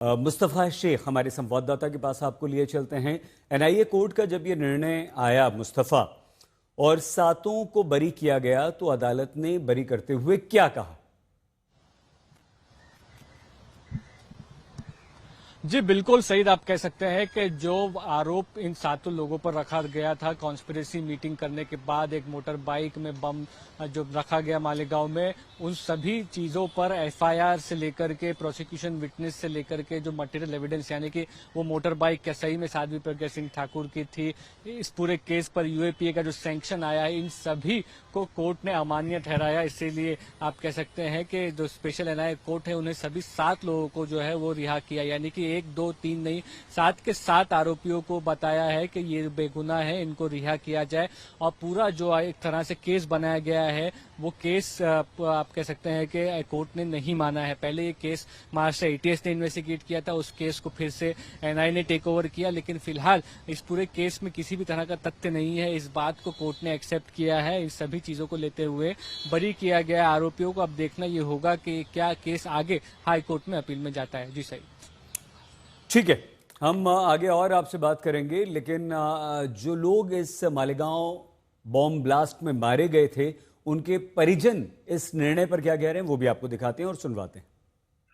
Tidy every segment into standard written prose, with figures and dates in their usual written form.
मुस्तफ़ा शेख हमारे संवाददाता के पास आपको लिए चलते हैं। एनआईए कोर्ट का जब ये निर्णय आया मुस्तफ़ा और सातों को बरी किया गया तो अदालत ने बरी करते हुए क्या कहा? जी बिल्कुल सही आप कह सकते हैं कि जो आरोप इन सातों लोगों पर रखा गया था कॉन्स्पिरेसी मीटिंग करने के बाद एक मोटर बाइक में बम जो रखा गया मालेगांव में, उन सभी चीजों पर एफआईआर से लेकर के प्रोसिक्यूशन विटनेस से लेकर के जो मटेरियल एविडेंस, यानी कि वो मोटर बाइक क्या सही में साध्वी प्रज्ञा सिंह ठाकुर की थी, इस पूरे केस पर यूएपीए का जो सैंक्शन आया है, इन सभी को कोर्ट ने अमान्य ठहराया। इसीलिए आप कह सकते हैं कि जो स्पेशल एनआईए कोर्ट है उन्हें सभी 7 लोगों को जो है वो रिहा किया, यानी कि 1, 2, 3 नहीं 7 के 7 आरोपियों को बताया है कि ये बेगुनाह है, इनको रिहा किया जाए। और पूरा जो एक तरह से केस बनाया गया है वो केस आप कह सकते हैं कि कोर्ट ने नहीं माना है। पहले ये केस महाराष्ट्र एटीएस ने इन्वेस्टिगेट किया था, उस केस को फिर से एनआईए ने टेक ओवर किया, लेकिन फिलहाल इस पूरे केस में किसी भी तरह का तथ्य नहीं है। इस बात को कोर्ट ने एक्सेप्ट किया है। इन सभी चीजों को लेते हुए बरी किया गया आरोपियों को। अब देखना ये होगा कि क्या केस आगे हाई कोर्ट में अपील में जाता है। जी सही, ठीक है, हम आगे और आपसे बात करेंगे, लेकिन जो लोग इस मालेगांव बॉम्ब ब्लास्ट में मारे गए थे उनके परिजन इस निर्णय पर क्या कह रहे हैं वो भी आपको दिखाते हैं और सुनवाते हैं।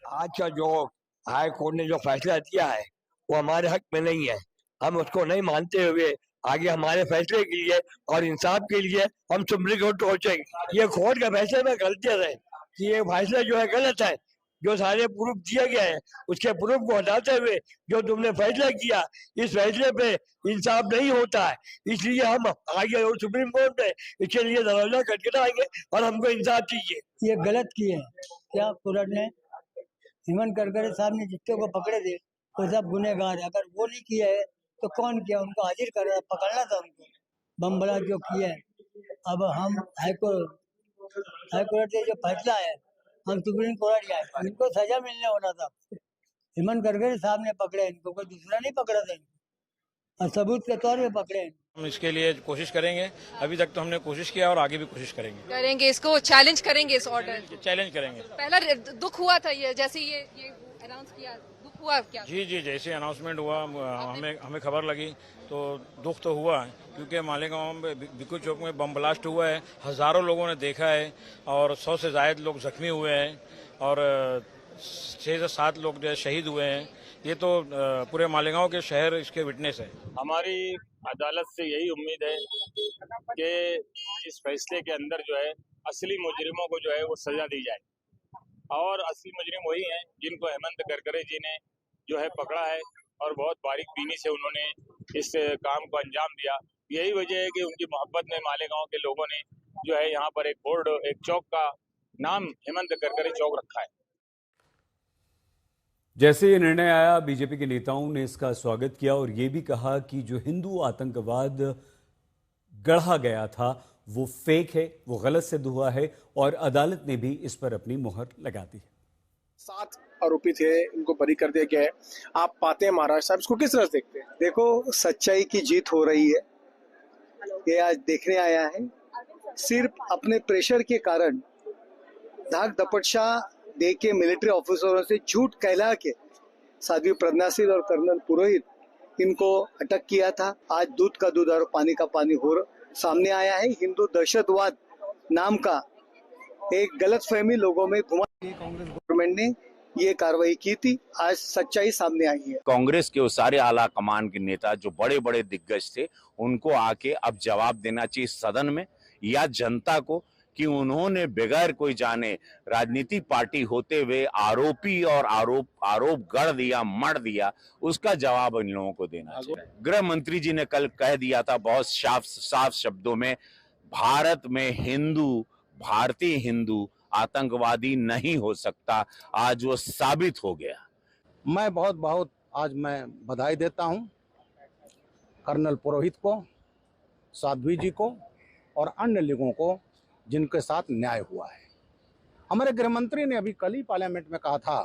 आज का जो हाई कोर्ट ने जो फैसला दिया है वो हमारे हक में नहीं है। हम उसको नहीं मानते हुए आगे हमारे फैसले के लिए और इंसाफ के लिए हम सुप्रीम कोर्ट पहुंचेंगे। ये कोर्ट का फैसले में गलतियां है कि ये फैसला जो है गलत है। जो सारे प्रूफ दिए गए हैं उसके प्रूफ को हटाते हुए जो तुमने फैसला किया, इस फैसले पे इंसाफ नहीं होता है। इसलिए हम आगे सुप्रीम कोर्ट में इसके लिए दरवाजा खटखटाएंगे और हमको इंसाफ चाहिए। ये गलत किए क्या कोर्ट ने? हेमंत करकरे साहब ने जितने को पकड़े थे वो सब गुनेगार है। अगर वो नहीं किया है तो कौन किया? उनको हाजिर करना, पकड़ना था उनको। बम ब्लास्ट जो किया है, अब हम हाईकोर्ट से जो फैसला है हम सुप्रीम कोर्ट जाए, इनको सजा मिलने होना था। हेमंत करकरे साहब ने पकड़े इनको, कोई दूसरा नहीं पकड़ा था इनको, और सबूत के तौर पे पकड़े। हम इसके लिए कोशिश करेंगे। अभी तक तो हमने कोशिश किया और आगे भी कोशिश करेंगे। इसको चैलेंज करेंगे, इस ऑर्डर चैलेंज करेंगे। पहला दुख हुआ था ये, जैसे ये अनाउंस किया, दुख हुआ क्या? जी, जैसे अनाउंसमेंट हुआ हमें खबर लगी तो दुख तो हुआ है, क्योंकि मालेगांव में बिक्कू चौक में बम ब्लास्ट हुआ है, हजारों लोगों ने देखा है और 100 से ज्यादा लोग जख्मी हुए हैं और 6 से 7 लोग जो है शहीद हुए हैं। ये तो पूरे मालेगांव के शहर इसके विटनेस है। हमारी अदालत से यही उम्मीद है कि इस फैसले के अंदर जो है असली मुजरिमों को जो है वो सजा दी जाए, और असली मुजरिम वही हैं जिनको हेमंत करकरे जी ने जो है पकड़ा है और बहुत बारीक बीनी से उन्होंने इस काम को अंजाम दिया। यही वजह है कि उनकी मोहब्बत में मालेगांव के लोगों ने जो है यहाँ पर एक चौक का नाम हेमंत करकरे चौक रखा है। जैसे ये निर्णय आया, बीजेपी के नेताओं ने इसका स्वागत किया और ये भी कहा कि जो हिंदू आतंकवाद गढ़ा गया था वो फेक है, वो गलत सिद्ध हुआ है और अदालत ने भी इस पर अपनी मुहर लगा दी है। 7 आरोपी थे, इनको बरी कर दिया गया है। आप पाते हैं महाराज साहब, इसको किस तरह से देखते हैं? देखो, सच्चाई की जीत हो रही है, ये आज देखने आया है। सिर्फ अपने प्रेशर के कारण धाक दपटशा दे के मिलिट्री ऑफिसरों से झूठ कहला के साध्वी प्रज्ञा सिंह और कर्नल पुरोहित इनको अटक किया था। आज दूध का दूध और पानी का पानी हो सामने आया है। हिंदू दहशतवाद नाम का एक गलतफहमी लोगों में घुमा, कांग्रेस गवर्नमेंट ने ये कार्रवाई की थी। आज सच्चाई सामने आई है। कांग्रेस के वो सारे आला कमान के नेता जो बड़े बड़े दिग्गज थे, उनको आके अब जवाब देना चाहिए सदन में या जनता को कि उन्होंने बगैर कोई जाने राजनीतिक पार्टी होते हुए आरोपी और आरोप गढ़ दिया, मर दिया, उसका जवाब इन लोगों को देना चाहिए। गृह मंत्री जी ने कल कह दिया था बहुत साफ शब्दों में, भारत में भारतीय हिंदू आतंकवादी नहीं हो सकता। आज वो साबित हो गया। मैं बहुत आज मैं बधाई देता हूं कर्नल पुरोहित को, साध्वी जी को और अन्य लोगों को जिनके साथ न्याय हुआ है। हमारे गृह मंत्री ने अभी कल ही पार्लियामेंट में कहा था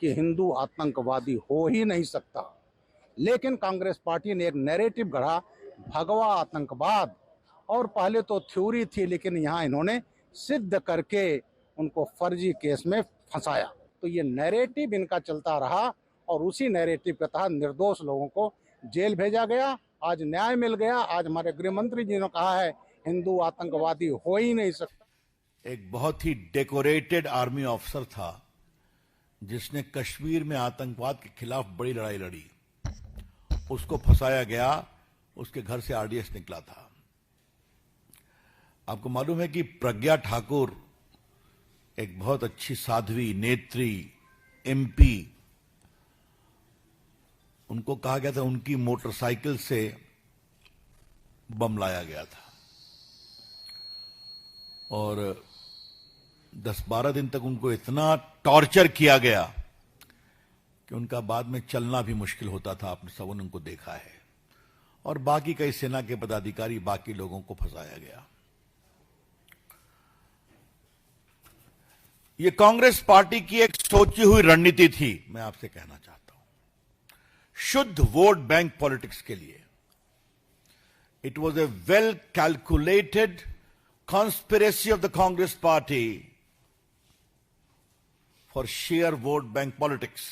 कि हिंदू आतंकवादी हो ही नहीं सकता, लेकिन कांग्रेस पार्टी ने एक नैरेटिव गढ़ा भगवा आतंकवाद, और पहले तो थ्योरी थी लेकिन यहाँ इन्होंने सिद्ध करके उनको फर्जी केस में फंसाया। तो ये नैरेटिव इनका चलता रहा और उसी नैरेटिव के तहत निर्दोष लोगों को जेल भेजा गया। आज न्याय मिल गया। आज हमारे गृह मंत्री जी ने कहा है हिंदू आतंकवादी हो ही नहीं सकता। एक बहुत ही डेकोरेटेड आर्मी ऑफिसर था जिसने कश्मीर में आतंकवाद के खिलाफ बड़ी लड़ाई लड़ी, उसको फंसाया गया, उसके घर से आरडीएक्स निकला था। आपको मालूम है कि प्रज्ञा ठाकुर एक बहुत अच्छी साध्वी, नेत्री, एमपी, उनको कहा गया था उनकी मोटरसाइकिल से बम लाया गया था और 10-12 दिन तक उनको इतना टॉर्चर किया गया कि उनका बाद में चलना भी मुश्किल होता था। आपने सबों ने उनको देखा है। और बाकी कई सेना के पदाधिकारी, बाकी लोगों को फंसाया गया। ये कांग्रेस पार्टी की एक सोची हुई रणनीति थी। मैं आपसे कहना चाहता हूं, शुद्ध वोट बैंक पॉलिटिक्स के लिए it was a well calculated conspiracy of the Congress party for sheer vote bank politics।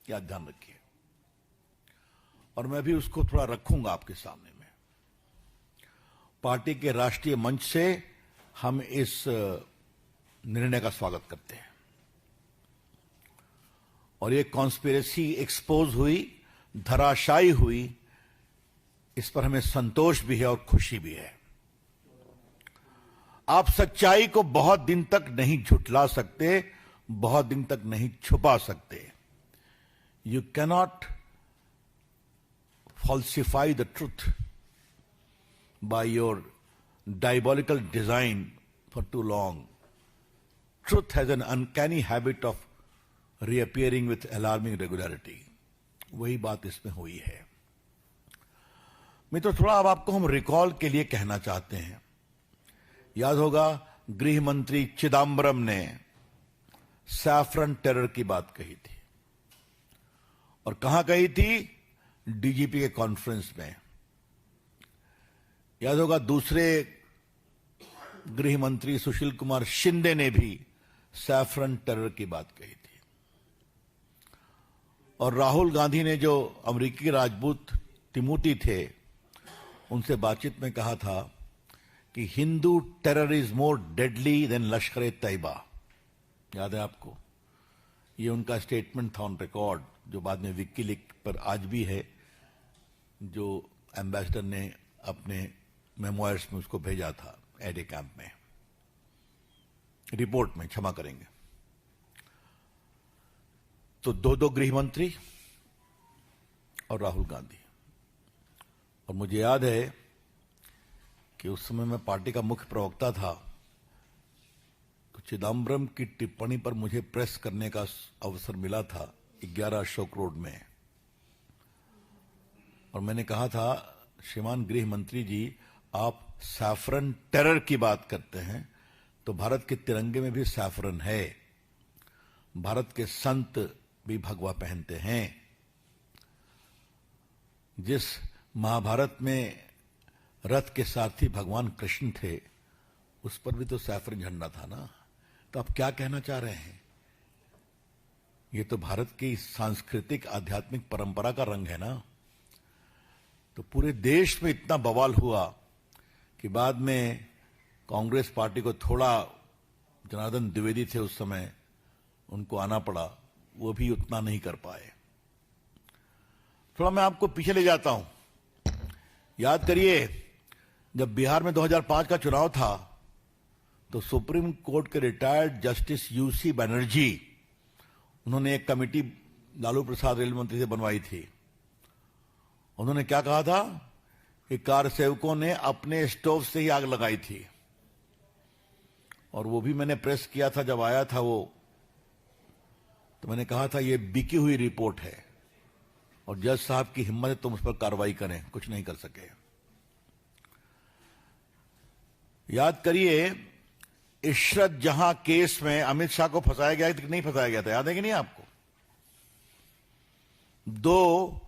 याद ध्यान रखिए, और मैं भी उसको थोड़ा रखूंगा आपके सामने में। पार्टी के राष्ट्रीय मंच से हम इस निर्णय का स्वागत करते हैं और ये कॉन्स्पिरेसी एक्सपोज हुई, धराशायी हुई, इस पर हमें संतोष भी है और खुशी भी है। आप सच्चाई को बहुत दिन तक नहीं झुठला सकते, बहुत दिन तक नहीं छुपा सकते। You cannot falsify the truth by your diabolical design for too long. Truth has an uncanny habit of reappearing with alarming regularity. वही बात इसमें हुई है। मित्रों, थोड़ा अब आपको हम रिकॉल के लिए कहना चाहते हैं। याद होगा गृह मंत्री चिदम्बरम ने सैफरन टेरर की बात कही थी, और कहां कही थी? डीजीपी के कॉन्फ्रेंस में। याद होगा दूसरे गृह मंत्री सुशील कुमार शिंदे ने भी सैफरन टेरर की बात कही थी, और राहुल गांधी ने, जो अमेरिकी राजदूत तिमोथी थे, उनसे बातचीत में कहा था कि Hindu terror is more deadly than Lashkar-e-Taiba. याद है आपको? ये उनका स्टेटमेंट था ऑन रिकॉर्ड, जो बाद में विकीलीक्स पर आज भी है, जो एम्बेसडर ने अपने मेमोयर्स में उसको भेजा था एडे कैंप में, रिपोर्ट में, क्षमा करेंगे। तो दो गृह मंत्री और राहुल गांधी। और मुझे याद है कि उस समय मैं पार्टी का मुख्य प्रवक्ता था, तो चिदम्बरम की टिप्पणी पर मुझे प्रेस करने का अवसर मिला था 11 अशोक रोड में, और मैंने कहा था, श्रीमान गृह मंत्री जी, आप सैफरन टेरर की बात करते हैं तो भारत के तिरंगे में भी सैफरन है, भारत के संत भी भगवा पहनते हैं। जिस महाभारत में रथ के सारथी भगवान कृष्ण थे, उस पर भी तो सैफरन झंडा था ना। तो आप क्या कहना चाह रहे हैं? ये तो भारत की सांस्कृतिक आध्यात्मिक परंपरा का रंग है ना। तो पूरे देश में इतना बवाल हुआ कि बाद में कांग्रेस पार्टी को थोड़ा, जनार्दन द्विवेदी थे उस समय, उनको आना पड़ा, वो भी उतना नहीं कर पाए। थोड़ा मैं आपको पीछे ले जाता हूं। याद करिए, जब बिहार में 2005 का चुनाव था तो सुप्रीम कोर्ट के रिटायर्ड जस्टिस यूसी बनर्जी, उन्होंने एक कमेटी लालू प्रसाद रेल मंत्री से बनवाई थी। उन्होंने क्या कहा था कि कार सेवकों ने अपने स्टोव से ही आग लगाई थी, और वो भी मैंने प्रेस किया था जब आया था वो। तो मैंने कहा था ये बिकी हुई रिपोर्ट है और जज साहब की हिम्मत है तुम उस पर कार्रवाई करें, कुछ नहीं कर सके। याद करिए, इशरत जहां केस में अमित शाह को फंसाया गया कि नहीं फंसाया गया था, याद है कि नहीं आपको? 2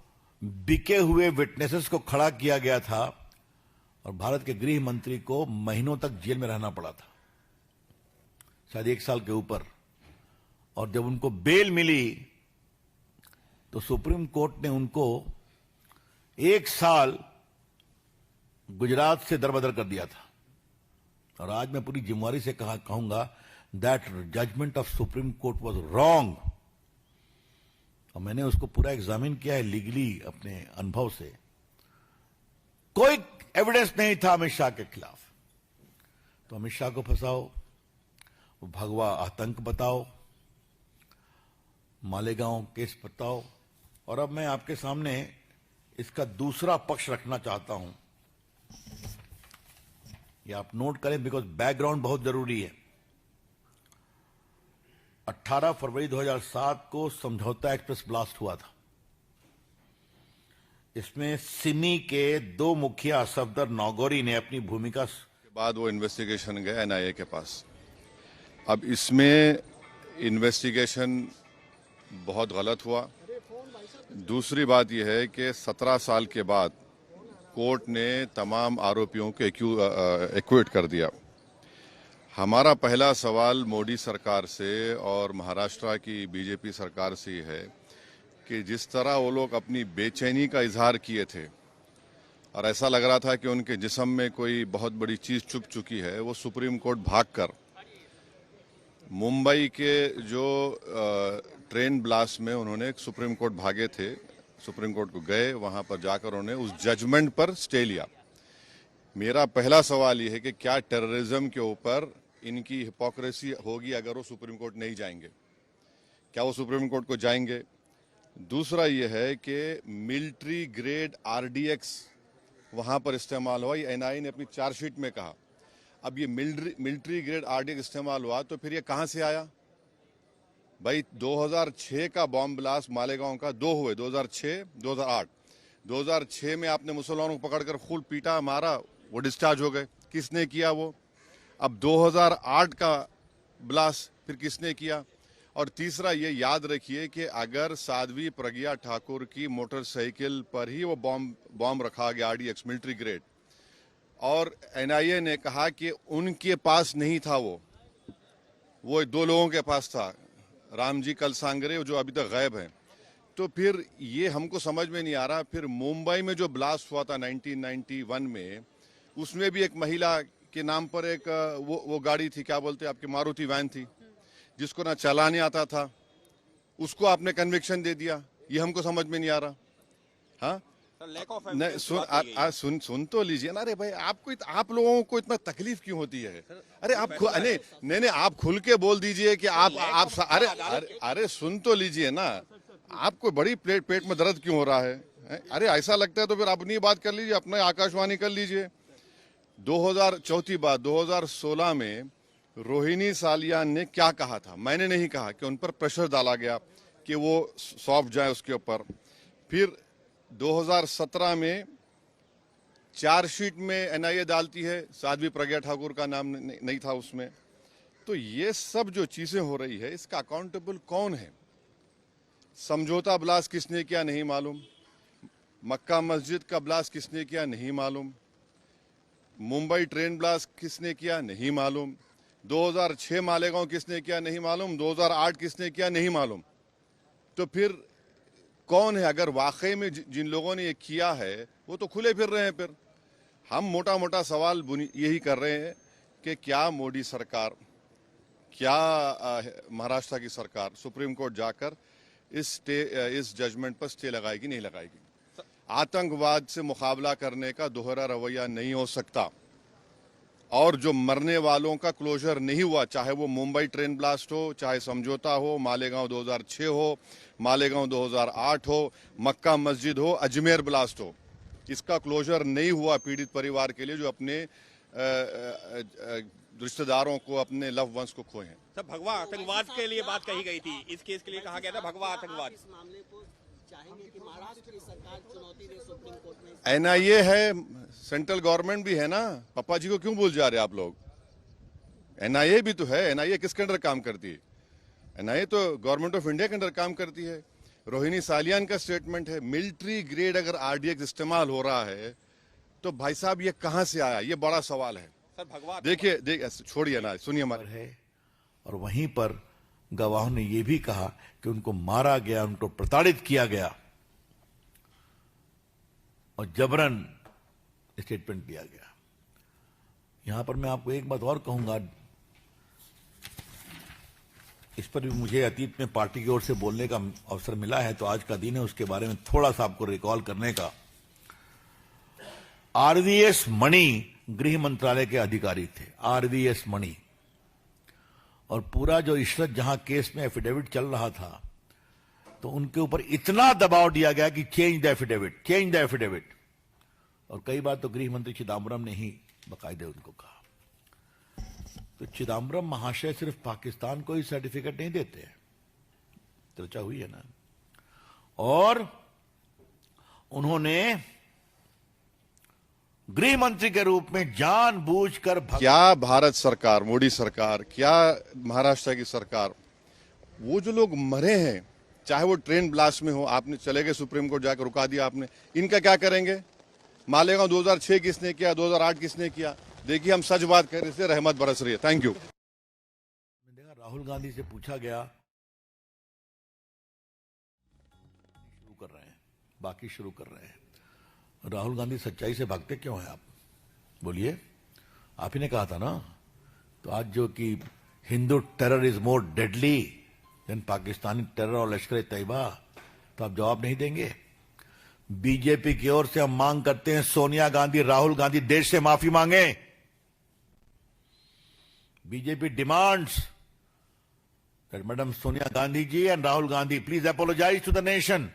बिके हुए विटनेसेस को खड़ा किया गया था और भारत के गृह मंत्री को महीनों तक जेल में रहना पड़ा था, शायद 1 साल के ऊपर। और जब उनको बेल मिली तो सुप्रीम कोर्ट ने उनको 1 साल गुजरात से दरबदर कर दिया था। और आज मैं पूरी जिम्मेवारी से कहूंगा that judgement of supreme court was wrong. और मैंने उसको पूरा एग्जामिन किया है लीगली अपने अनुभव से। कोई एविडेंस नहीं था अमित शाह के खिलाफ। तो अमित शाह को फंसाओ, भगवा आतंक बताओ, मालेगांव केस बताओ। और अब मैं आपके सामने इसका दूसरा पक्ष रखना चाहता हूं। ये आप नोट करें बिकॉज बैकग्राउंड बहुत जरूरी है। 18 फरवरी 2007 को समझौता एक्सप्रेस ब्लास्ट हुआ था। इसमें सिमी के 2 मुखिया सफदर नागौरी ने अपनी भूमिका के बाद वो इन्वेस्टिगेशन गए एनआईए के पास। अब इसमें इन्वेस्टिगेशन बहुत गलत हुआ। दूसरी बात यह है कि 17 साल के बाद कोर्ट ने तमाम आरोपियों को एक्विट कर दिया। हमारा पहला सवाल मोदी सरकार से और महाराष्ट्र की बीजेपी सरकार से है कि जिस तरह वो लोग अपनी बेचैनी का इजहार किए थे और ऐसा लग रहा था कि उनके जिस्म में कोई बहुत बड़ी चीज छुप चुकी है, वो सुप्रीम कोर्ट भागकर मुंबई के जो ट्रेन ब्लास्ट में उन्होंने सुप्रीम कोर्ट भागे थे, सुप्रीम कोर्ट को गए, वहां पर जाकर उन्होंने उस जजमेंट पर स्टे लिया। मेरा पहला सवाल ये है कि क्या टेररिज्म के ऊपर इनकी हिपोक्रेसी होगी अगर वो सुप्रीम कोर्ट नहीं जाएंगे? क्या वो सुप्रीम कोर्ट को जाएंगे? दूसरा ये है कि मिलिट्री ग्रेड आरडीएक्स वहां पर इस्तेमाल हुआ, ये एनआईए ने अपनी चार्जशीट में कहा। अब ये मिलिट्री ग्रेड आरडीएक्स इस्तेमाल हुआ तो फिर ये कहां से आया? भाई 2006 का बॉम्ब ब्लास्ट मालेगांव का 2 हुए, 2006, 2008। 2006 में आपने मुसलमानों को पकड़कर खूब पीटा, मारा, वो डिस्चार्ज हो गए। किसने किया वो? अब 2008 का ब्लास्ट फिर किसने किया? और तीसरा ये याद रखिए कि अगर साध्वी प्रज्ञा ठाकुर की मोटरसाइकिल पर ही वो बॉम्ब रखा गया आरडीएक्स मिलिट्री ग्रेड, और एनआईए ने कहा कि उनके पास नहीं था, वो 2 लोगों के पास था, रामजी कलसांगरे जो अभी तक गायब हैं, तो फिर ये हमको समझ में नहीं आ रहा। फिर मुंबई में जो ब्लास्ट हुआ था 1991 में, उसमें भी एक महिला के नाम पर एक वो गाड़ी थी, क्या बोलते हैं आपकी, मारुति वैन थी, जिसको ना चलाने आता था, उसको आपने कन्विक्शन दे दिया। ये हमको समझ में नहीं आ रहा। हाँ नहीं, सुन तो लीजिए ना। अरे भाई आप लोगों को इतना तकलीफ क्यों होती है? अरे आप नहीं आप खुल के बोल दीजिए कि आप अरे सुन तो लीजिए ना। आपको बड़ी पेट में दर्द क्यों हो रहा है? अरे ऐसा लगता है तो फिर अपनी बात कर लीजिए, अपने आकाशवाणी कर लीजिए। 2016 में रोहिणी सालियान ने क्या कहा था? मैंने नहीं कहा कि उन पर प्रेशर डाला गया कि वो सॉफ्ट जाए उसके ऊपर। फिर 2017 में चार्जशीट में एनआईए डालती है, साध्वी प्रज्ञा ठाकुर का नाम नहीं था उसमें। तो ये सब जो चीजें हो रही है, इसका अकाउंटेबल कौन है? समझौता ब्लास्ट किसने किया नहीं मालूम, मक्का मस्जिद का ब्लास्ट किसने किया नहीं मालूम, मुंबई ट्रेन ब्लास्ट किसने किया नहीं मालूम, 2006 मालेगांव किसने किया नहीं मालूम, 2008 किसने किया नहीं मालूम। तो फिर कौन है? अगर वाकई में जिन लोगों ने ये किया है वो तो खुले फिर रहे हैं। फिर हम मोटा मोटा सवाल यही कर रहे हैं कि क्या मोदी सरकार, क्या महाराष्ट्र की सरकार सुप्रीम कोर्ट जाकर इस जजमेंट पर स्टे लगाएगी नहीं लगाएगी? आतंकवाद से मुकाबला करने का दोहरा रवैया नहीं हो सकता। और जो मरने वालों का क्लोजर नहीं हुआ, चाहे वो मुंबई ट्रेन ब्लास्ट हो, चाहे समझौता हो, मालेगांव 2006 हो, मालेगांव 2008 हो, मक्का मस्जिद हो, अजमेर ब्लास्ट हो, इसका क्लोजर नहीं हुआ पीड़ित परिवार के लिए जो अपने रिश्तेदारों को, अपने लव वंस को खोए हैं। सर, भगवा आतंकवाद के लिए बात कही गई थी, इस केस के लिए कहा गया था भगवा आतंकवाद। चाहेंगे कि महाराष्ट्र की सरकार चुनौती दे सुप्रीम कोर्ट में? एनआईए है, सेंट्रल गवर्नमेंट भी है ना। पप्पा जी को क्यों भूल जा रहे हैं आप लोग? एनआईए भी तो है। एनआईए किसके अंडर काम करती है? एनआईए तो गवर्नमेंट ऑफ इंडिया के अंडर काम करती है। रोहिणी सालियान का स्टेटमेंट है, मिलिट्री ग्रेड अगर आरडीएक्स इस्तेमाल हो रहा है तो भाई साहब ये कहां से आया? ये बड़ा सवाल है। सर, भगवा देखिए छोड़िए ना, सुनिए हमारे है। और वहीं पर गवाहों ने यह भी कहा कि उनको मारा गया, उनको प्रताड़ित किया गया और जबरन स्टेटमेंट दिया गया। यहां पर मैं आपको एक बात और कहूंगा, इस पर भी मुझे अतीत में पार्टी की ओर से बोलने का अवसर मिला है, तो आज का दिन है उसके बारे में थोड़ा सा आपको रिकॉल करने का। आरवीएस मणि गृह मंत्रालय के अधिकारी थे, आरवीएस मणि, और पूरा जो इशरत जहां केस में एफिडेविट चल रहा था, तो उनके ऊपर इतना दबाव दिया गया कि change the affidavit, change the affidavit, और कई बार तो गृह मंत्री चिदम्बरम ने ही बाकायदे उनको कहा। तो चिदम्बरम महाशय सिर्फ पाकिस्तान को ही सर्टिफिकेट नहीं देते हैं, चर्चा हुई है ना, और उन्होंने गृह मंत्री के रूप में जानबूझकर क्या भारत सरकार, मोदी सरकार, क्या महाराष्ट्र की सरकार, वो जो लोग मरे हैं, चाहे वो ट्रेन ब्लास्ट में हो, आपने चले गए सुप्रीम कोर्ट जाकर रुका दिया आपने, इनका क्या करेंगे? मालेगांव 2006 किसने किया, 2008 किसने किया? देखिए, हम सच बात कह रहे थे, रहमत बरस रही है। Thank you. देखा राहुल गांधी से पूछा गया, शुरू कर रहे हैं, बाकी शुरू कर रहे हैं। राहुल गांधी सच्चाई से भागते क्यों हैं आप? बोलिए, आप ही ने कहा था ना। तो आज जो कि Hindu terror is more deadly than Pakistani terror और लश्कर तैयबा, तो आप जवाब नहीं देंगे। बीजेपी की ओर से हम मांग करते हैं सोनिया गांधी, राहुल गांधी देश से माफी मांगे। BJP demands that madam Sonia Gandhi ji and Rahul Gandhi please apologise to the nation.